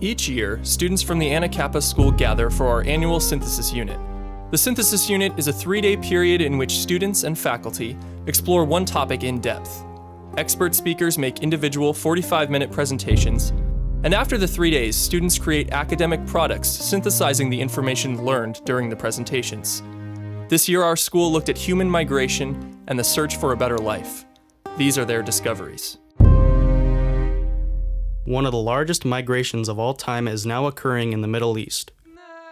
Each year, students from the Anacapa School gather for our annual synthesis unit. The synthesis unit is a 3-day period in which students and faculty explore one topic in depth. Expert speakers make individual 45-minute presentations, and after the 3 days, students create academic products synthesizing the information learned during the presentations. This year, our school looked at human migration and the search for a better life. These are their discoveries. One of the largest migrations of all time is now occurring in the Middle East.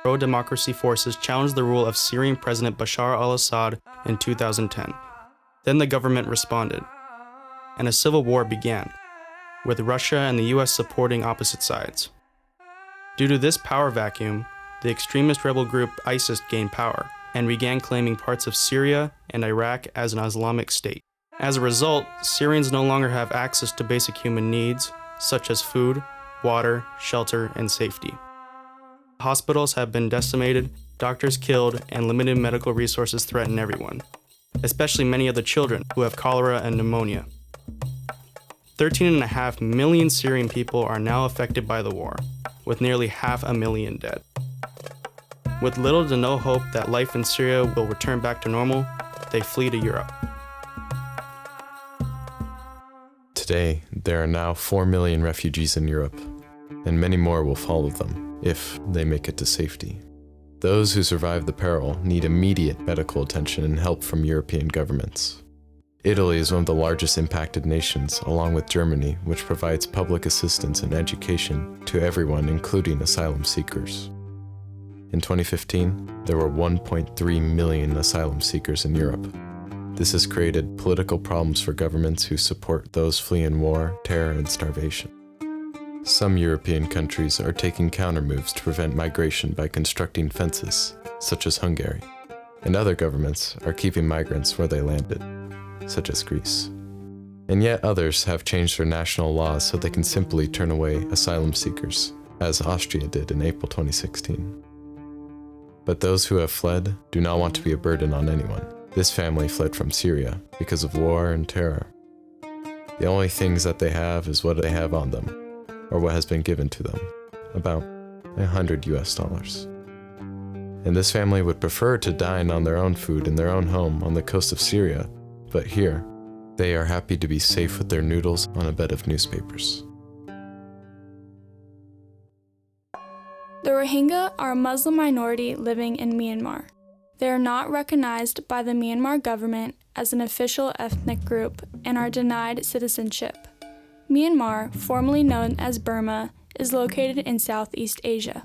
Pro-democracy forces challenged the rule of Syrian President Bashar al-Assad in 2010. Then the government responded, and a civil war began, with Russia and the US supporting opposite sides. Due to this power vacuum, the extremist rebel group ISIS gained power and began claiming parts of Syria and Iraq as an Islamic state. As a result, Syrians no longer have access to basic human needs, such as food, water, shelter, and safety. Hospitals have been decimated, doctors killed, and limited medical resources threaten everyone, especially many of the children who have cholera and pneumonia. 13.5 million Syrian people are now affected by the war, with nearly 500,000 dead. With little to no hope that life in Syria will return back to normal, they flee to Europe. Today, there are now 4 million refugees in Europe, and many more will follow them, if they make it to safety. Those who survive the peril need immediate medical attention and help from European governments. Italy is one of the largest impacted nations, along with Germany, which provides public assistance and education to everyone, including asylum seekers. In 2015, there were 1.3 million asylum seekers in Europe. This has created political problems for governments who support those fleeing war, terror, and starvation. Some European countries are taking countermoves to prevent migration by constructing fences, such as Hungary, and other governments are keeping migrants where they landed, such as Greece. And yet others have changed their national laws so they can simply turn away asylum seekers, as Austria did in April 2016. But those who have fled do not want to be a burden on anyone. This family fled from Syria because of war and terror. The only things that they have is what they have on them, or what has been given to them, about $100. And this family would prefer to dine on their own food in their own home on the coast of Syria, but here, they are happy to be safe with their noodles on a bed of newspapers. The Rohingya are a Muslim minority living in Myanmar. They are not recognized by the Myanmar government as an official ethnic group and are denied citizenship. Myanmar, formerly known as Burma, is located in Southeast Asia.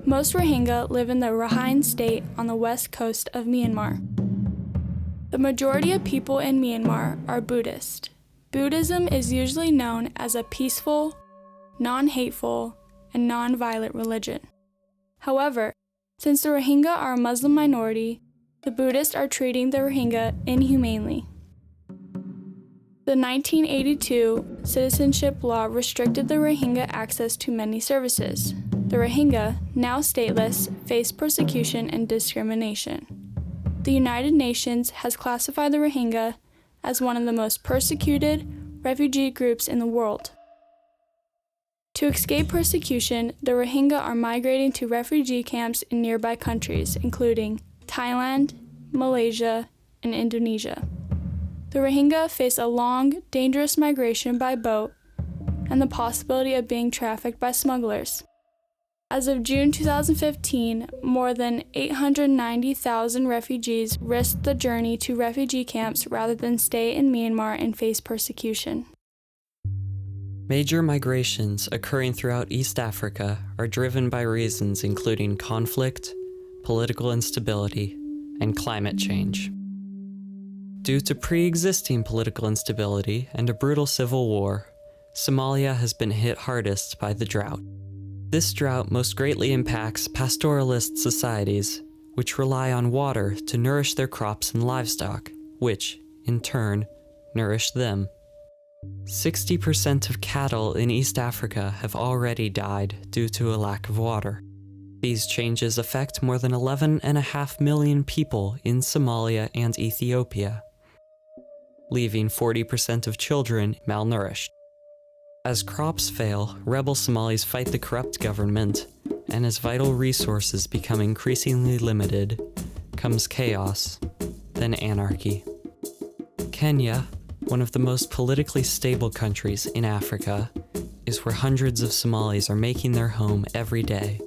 Most Rohingya live in the Rakhine State on the west coast of Myanmar. The majority of people in Myanmar are Buddhist. Buddhism is usually known as a peaceful, non-hateful, and non-violent religion. However, since the Rohingya are a Muslim minority, the Buddhists are treating the Rohingya inhumanely. The 1982 citizenship law restricted the Rohingya access to many services. The Rohingya, now stateless, face persecution and discrimination. The United Nations has classified the Rohingya as one of the most persecuted refugee groups in the world. To escape persecution, the Rohingya are migrating to refugee camps in nearby countries, including Thailand, Malaysia, and Indonesia. The Rohingya face a long, dangerous migration by boat and the possibility of being trafficked by smugglers. As of June 2015, more than 890,000 refugees risked the journey to refugee camps rather than stay in Myanmar and face persecution. Major migrations occurring throughout East Africa are driven by reasons including conflict, political instability, and climate change. Due to pre-existing political instability and a brutal civil war, Somalia has been hit hardest by the drought. This drought most greatly impacts pastoralist societies, which rely on water to nourish their crops and livestock, which, in turn, nourish them. 60% of cattle in East Africa have already died due to a lack of water. These changes affect more than 11.5 million people in Somalia and Ethiopia, leaving 40% of children malnourished. As crops fail, rebel Somalis fight the corrupt government, and as vital resources become increasingly limited, comes chaos, then anarchy. Kenya, one of the most politically stable countries in Africa, is where hundreds of Somalis are making their home every day,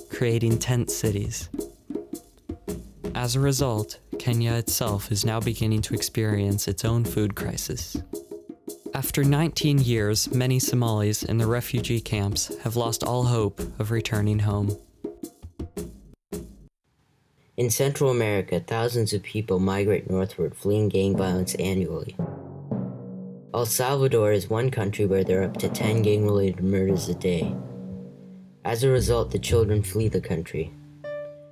creating tent cities. As a result, Kenya itself is now beginning to experience its own food crisis. After 19 years, many Somalis in the refugee camps have lost all hope of returning home. In Central America, thousands of people migrate northward, fleeing gang violence annually. El Salvador is one country where there are up to 10 gang-related murders a day. As a result, the children flee the country.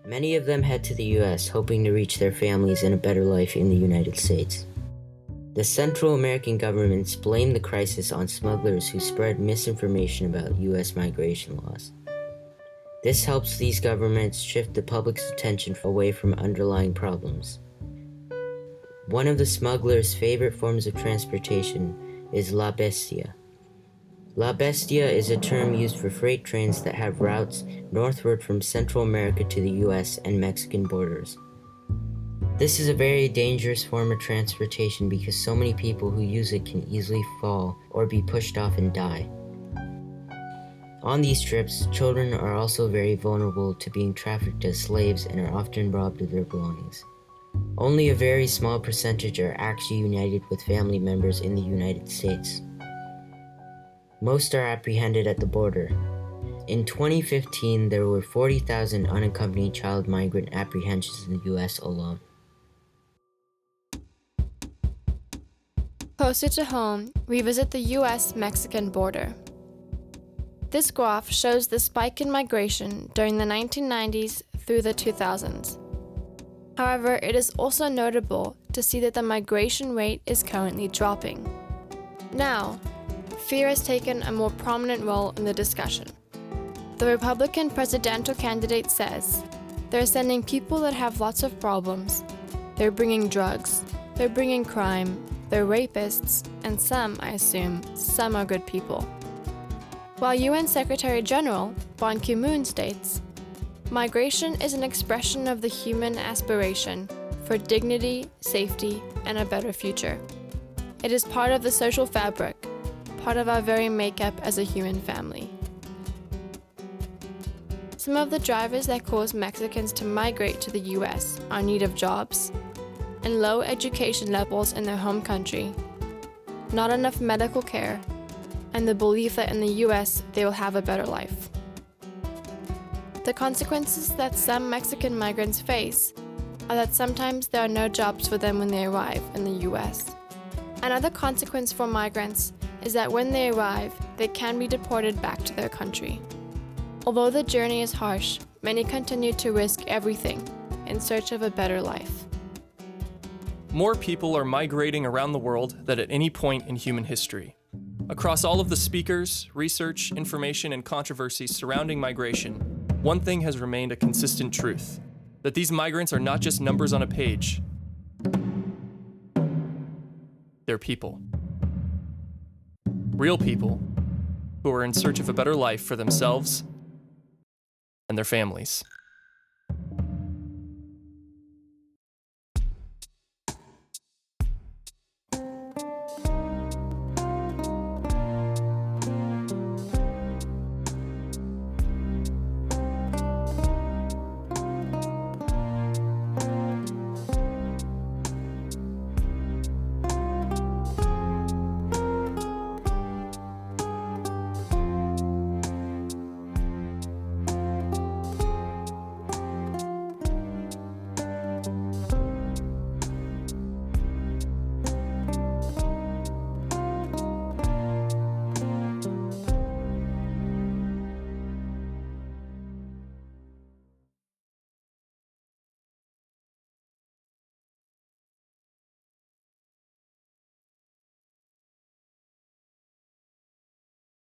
Many of them head to the US, hoping to reach their families and a better life in the United States. The Central American governments blame the crisis on smugglers who spread misinformation about US migration laws. This helps these governments shift the public's attention away from underlying problems. One of the smugglers' favorite forms of transportation is La Bestia. La Bestia is a term used for freight trains that have routes northward from Central America to the US and Mexican borders. This is a very dangerous form of transportation because so many people who use it can easily fall or be pushed off and die. On these trips, children are also very vulnerable to being trafficked as slaves and are often robbed of their belongings. Only a very small percentage are actually united with family members in the United States. Most are apprehended at the border. In 2015, there were 40,000 unaccompanied child migrant apprehensions in the US alone. Closer to home, we visit the US-Mexican border. This graph shows the spike in migration during the 1990s through the 2000s. However, it is also notable to see that the migration rate is currently dropping. Now, fear has taken a more prominent role in the discussion. The Republican presidential candidate says, they're sending people that have lots of problems. They're bringing drugs, they're bringing crime, they're rapists, and some are good people. While UN Secretary General Ban Ki-moon states, migration is an expression of the human aspiration for dignity, safety, and a better future. It is part of the social fabric, part of our very makeup as a human family. Some of the drivers that cause Mexicans to migrate to the US are need of jobs, and low education levels in their home country, not enough medical care, and the belief that in the US they will have a better life. The consequences that some Mexican migrants face are that sometimes there are no jobs for them when they arrive in the US. Another consequence for migrants is that when they arrive, they can be deported back to their country. Although the journey is harsh, many continue to risk everything in search of a better life. More people are migrating around the world than at any point in human history. Across all of the speakers, research, information, and controversies surrounding migration, one thing has remained a consistent truth: that these migrants are not just numbers on a page. They're people. Real people who are in search of a better life for themselves and their families.